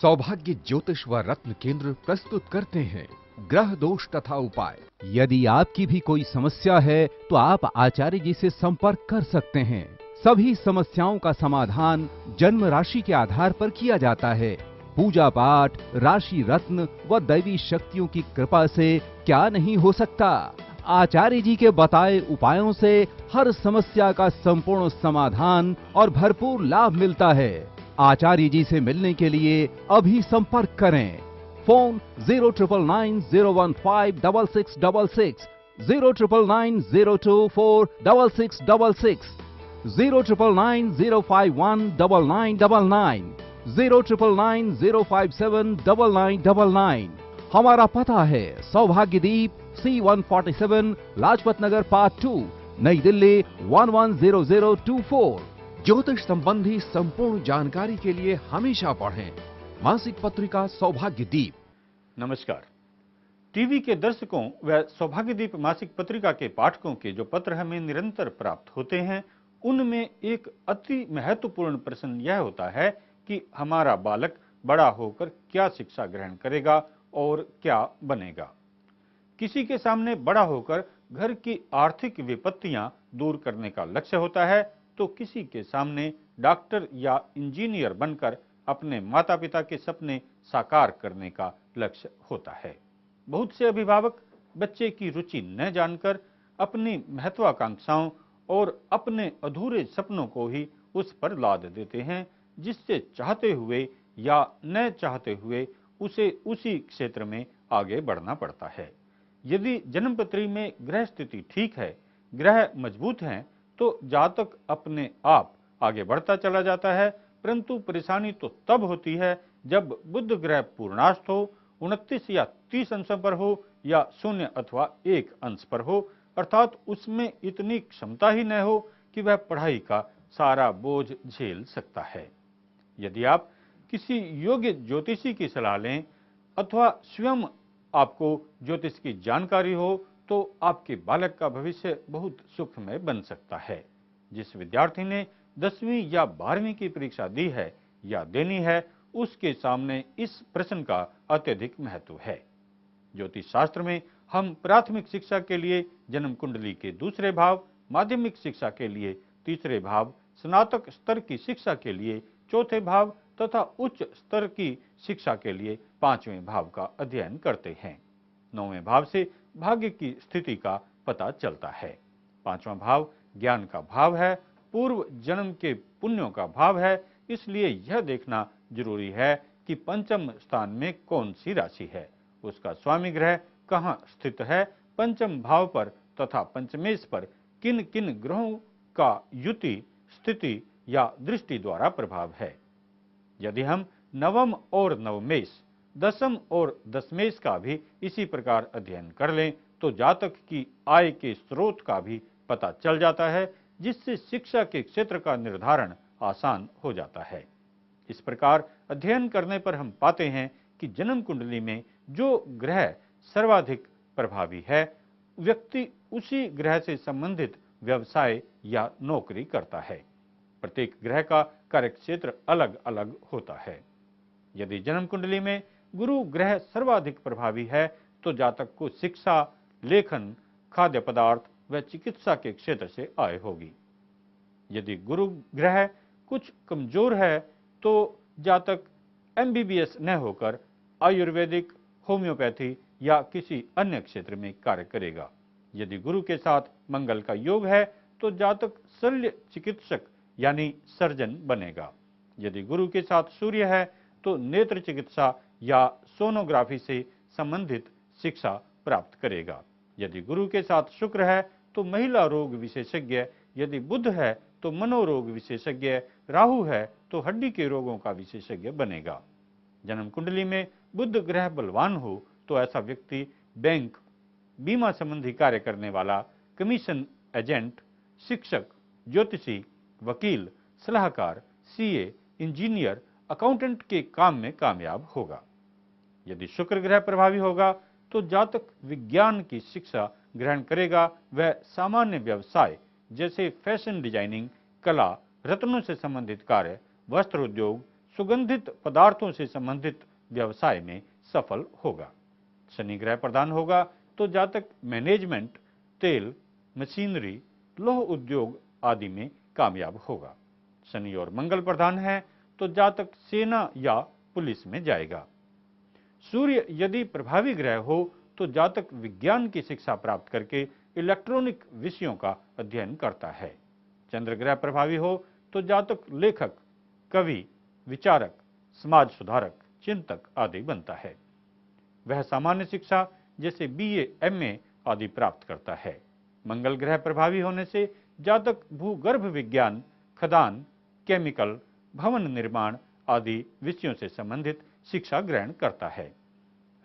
सौभाग्य ज्योतिष व रत्न केंद्र प्रस्तुत करते हैं ग्रह दोष तथा उपाय। यदि आपकी भी कोई समस्या है तो आप आचार्य जी से संपर्क कर सकते हैं। सभी समस्याओं का समाधान जन्म राशि के आधार पर किया जाता है। पूजा पाठ, राशि रत्न व दैवी शक्तियों की कृपा से क्या नहीं हो सकता। आचार्य जी के बताए उपायों से हर समस्या का संपूर्ण समाधान और भरपूर लाभ मिलता है। आचार्य जी से मिलने के लिए अभी संपर्क करें। फोन 09990156666, 09990246666, 09990519999, 09990579999। हमारा पता है सौभाग्यदीप C147, लाजपत नगर पार्ट 2, नई दिल्ली 110024। ज्योतिष संबंधी संपूर्ण जानकारी के लिए हमेशा पढ़ें मासिक पत्रिका सौभाग्यदीप। नमस्कार। टीवी के दर्शकों व सौभाग्यदीप मासिक पत्रिका के पाठकों के जो पत्र हमें निरंतर प्राप्त होते हैं, उनमें एक अति महत्वपूर्ण प्रश्न यह होता है कि हमारा बालक बड़ा होकर क्या शिक्षा ग्रहण करेगा और क्या बनेगा। किसी के सामने बड़ा होकर घर की आर्थिक विपत्तियां दूर करने का लक्ष्य होता है, तो किसी के सामने डॉक्टर या इंजीनियर बनकर अपने माता पिता के सपने साकार करने का लक्ष्य होता है। बहुत से अभिभावक बच्चे की रुचि न जानकर अपनी महत्वाकांक्षाओं और अपने अधूरे सपनों को ही उस पर लाद देते हैं, जिससे चाहते हुए या न चाहते हुए उसे उसी क्षेत्र में आगे बढ़ना पड़ता है। यदि जन्मपत्री में ग्रह स्थिति ठीक है, ग्रह मजबूत हैं, तो जातक अपने आप आगे बढ़ता चला जाता है, परंतु परेशानी तो तब होती है जब बुध ग्रह पूर्णाष्ट हो, 29 या 30 अंशों पर हो या 0 अथवा 1 अंश पर हो, अर्थात उसमें इतनी क्षमता ही न हो कि वह पढ़ाई का सारा बोझ झेल सकता है। यदि आप किसी योग्य ज्योतिषी की सलाह लें अथवा स्वयं आपको ज्योतिष की जानकारी हो, तो आपके बालक का भविष्य बहुत सुखमय बन सकता है। जिस विद्यार्थी ने 10वीं या 12वीं की परीक्षा दी है या देनी है, उसके सामने इस प्रश्न का अत्यधिक महत्व है। ज्योतिष शास्त्र में हम प्राथमिक शिक्षा के लिए जन्म कुंडली के दूसरे भाव, माध्यमिक शिक्षा के लिए तीसरे भाव, स्नातक स्तर की शिक्षा के लिए चौथे भाव तथा उच्च स्तर की शिक्षा के लिए 5वें भाव का अध्ययन करते हैं। 9वें भाव से भाग्य की स्थिति का पता चलता है। 5वां भाव ज्ञान का भाव है, पूर्व जन्म के पुण्यों का भाव है, इसलिए यह देखना जरूरी है कि पंचम स्थान में कौन सी राशि है, उसका स्वामी ग्रह कहाँ स्थित है, पंचम भाव पर तथा पंचमेश पर किन किन ग्रहों का युति, स्थिति या दृष्टि द्वारा प्रभाव है। यदि हम नवम और नवमेश, दसम और दशमेश का भी इसी प्रकार अध्ययन कर लें, तो जातक की आय के स्रोत का भी पता चल जाता है, जिससे शिक्षा के क्षेत्र का निर्धारण आसान हो जाता है। इस प्रकार अध्ययन करने पर हम पाते हैं कि जन्म कुंडली में जो ग्रह सर्वाधिक प्रभावी है, व्यक्ति उसी ग्रह से संबंधित व्यवसाय या नौकरी करता है। प्रत्येक ग्रह का कार्यक्षेत्र अलग अलग होता है। यदि जन्म कुंडली में गुरु ग्रह सर्वाधिक प्रभावी है, तो जातक को शिक्षा, लेखन, खाद्य पदार्थ व चिकित्सा के क्षेत्र से आय होगी। यदि गुरु ग्रह कुछ कमजोर है, तो जातक MBBS न होकर आयुर्वेदिक, होम्योपैथी या किसी अन्य क्षेत्र में कार्य करेगा। यदि गुरु के साथ मंगल का योग है, तो जातक शल्य चिकित्सक यानी सर्जन बनेगा। यदि गुरु के साथ सूर्य है, तो नेत्र चिकित्सा या सोनोग्राफी से संबंधित शिक्षा प्राप्त करेगा। यदि गुरु के साथ शुक्र है, तो महिला रोग विशेषज्ञ, यदि बुध है तो मनोरोग विशेषज्ञ, राहु है तो हड्डी के रोगों का विशेषज्ञ बनेगा। जन्म कुंडली में बुध ग्रह बलवान हो, तो ऐसा व्यक्ति बैंक, बीमा संबंधी कार्य करने वाला, कमीशन एजेंट, शिक्षक, ज्योतिषी, वकील, सलाहकार, CA, इंजीनियर, अकाउंटेंट के काम में कामयाब होगा। यदि शुक्र ग्रह प्रभावी होगा, तो जातक विज्ञान की शिक्षा ग्रहण करेगा। वह सामान्य व्यवसाय जैसे फैशन डिजाइनिंग, कला, रत्नों से संबंधित कार्य, वस्त्र उद्योग, सुगंधित पदार्थों से संबंधित व्यवसाय में सफल होगा। शनि ग्रह प्रधान होगा तो जातक मैनेजमेंट, तेल, मशीनरी, लौह उद्योग आदि में कामयाब होगा। शनि और मंगल प्रधान है तो जातक सेना या पुलिस में जाएगा। सूर्य यदि प्रभावी ग्रह हो तो जातक विज्ञान की शिक्षा प्राप्त करके इलेक्ट्रॉनिक विषयों का अध्ययन करता है। चंद्र ग्रह प्रभावी हो तो जातक लेखक, कवि, विचारक, समाज सुधारक, चिंतक आदि बनता है। वह सामान्य शिक्षा जैसे बीए, एमए आदि प्राप्त करता है। मंगल ग्रह प्रभावी होने से जातक भूगर्भ विज्ञान, खदान, केमिकल, भवन निर्माण आदि विषयों से संबंधित शिक्षा ग्रहण करता है।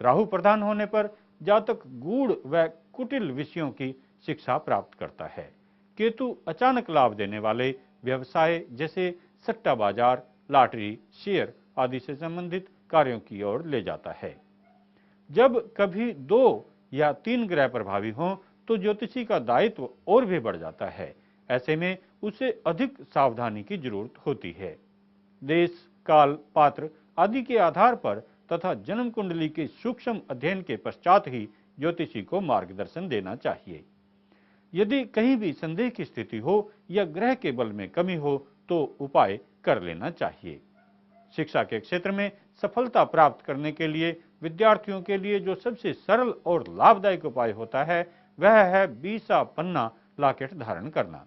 राहु प्रधान होने पर जातक गूढ़ व कुटिल विषयों की शिक्षा प्राप्त करता है। केतु अचानक लाभ देने वाले व्यवसाय जैसे सट्टा बाजार, लॉटरी, शेयर आदि से संबंधित कार्यों की ओर ले जाता है। जब कभी 2 या 3 ग्रह प्रभावी हों तो ज्योतिषी का दायित्व और भी बढ़ जाता है। ऐसे में उसे अधिक सावधानी की जरूरत होती है। देश, काल, पात्र आदि के आधार पर तथा जन्म कुंडली के सूक्ष्म अध्ययन के पश्चात ही ज्योतिषी को मार्गदर्शन देना चाहिए। यदि कहीं भी संदेह की स्थिति हो या ग्रह के बल में कमी हो तो उपाय कर लेना चाहिए। शिक्षा के क्षेत्र में सफलता प्राप्त करने के लिए विद्यार्थियों के लिए जो सबसे सरल और लाभदायक उपाय होता है वह है बीसा पन्ना लॉकेट धारण करना।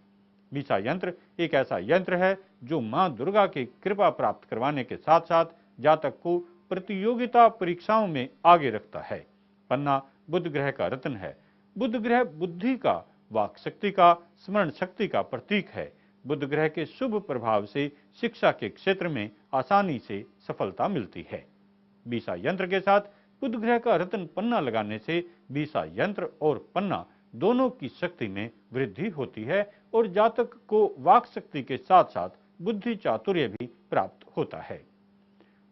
बीसा यंत्र एक ऐसा यंत्र है जो मां दुर्गा की कृपा प्राप्त करवाने के साथ साथ जातक को प्रतियोगिता परीक्षाओं में आगे रखता है। पन्ना बुध ग्रह का रत्न है। बुध ग्रह बुद्धि का, वाक शक्ति का, स्मरण शक्ति का प्रतीक है। बुध ग्रह के शुभ प्रभाव से शिक्षा के क्षेत्र में आसानी से सफलता मिलती है। बीसा यंत्र के साथ बुध ग्रह का रत्न पन्ना लगाने से बीसा यंत्र और पन्ना दोनों की शक्ति में वृद्धि होती है और जातक को वाक शक्ति के साथ साथ बुद्धि चातुर्य भी प्राप्त होता है।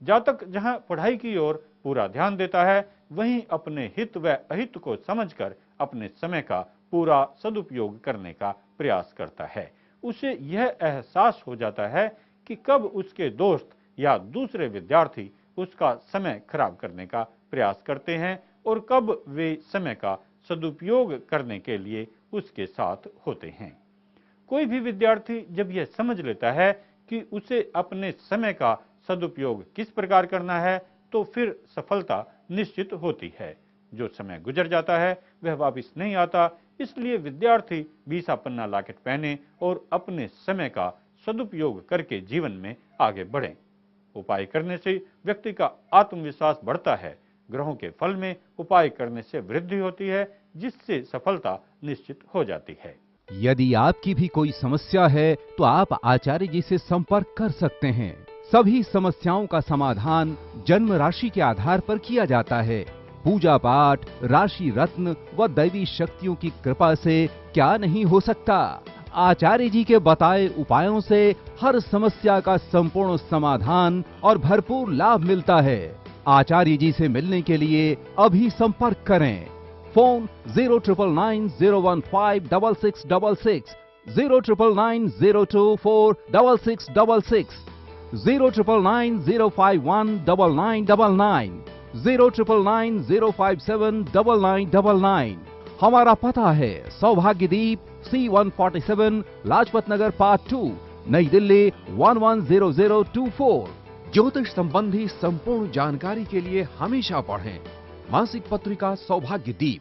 जातक जहां पढ़ाई की ओर पूरा ध्यान देता है वहीं अपने हित व अहित को समझकर अपने समय का पूरा सदुपयोग करने का प्रयास करता है। उसे यह एहसास हो जाता है कि कब उसके दोस्त या दूसरे विद्यार्थी उसका समय खराब करने का प्रयास करते हैं और कब वे समय का सदुपयोग करने के लिए उसके साथ होते हैं। कोई भी विद्यार्थी जब यह समझ लेता है कि उसे अपने समय का सदुपयोग किस प्रकार करना है तो फिर सफलता निश्चित होती है। जो समय गुजर जाता है वह वापस नहीं आता, इसलिए विद्यार्थी बीसा पन्ना लॉकेट पहने और अपने समय का सदुपयोग करके जीवन में आगे बढ़ें। उपाय करने से व्यक्ति का आत्मविश्वास बढ़ता है। ग्रहों के फल में उपाय करने से वृद्धि होती है जिससे सफलता निश्चित हो जाती है। यदि आपकी भी कोई समस्या है तो आप आचार्य जी से संपर्क कर सकते हैं। सभी समस्याओं का समाधान जन्म राशि के आधार पर किया जाता है। पूजा पाठ, राशि रत्न व दैवी शक्तियों की कृपा से क्या नहीं हो सकता। आचार्य जी के बताए उपायों से हर समस्या का संपूर्ण समाधान और भरपूर लाभ मिलता है। आचार्य जी से मिलने के लिए अभी संपर्क करें। फोन 09990156666, 09990246666, 09990519999, 09990579999। हमारा पता है सौभाग्यदीप C147 लाजपत नगर पार्ट 2, नई दिल्ली 110024। ज्योतिष संबंधी संपूर्ण जानकारी के लिए हमेशा पढ़ें मासिक पत्रिका सौभाग्यदीप।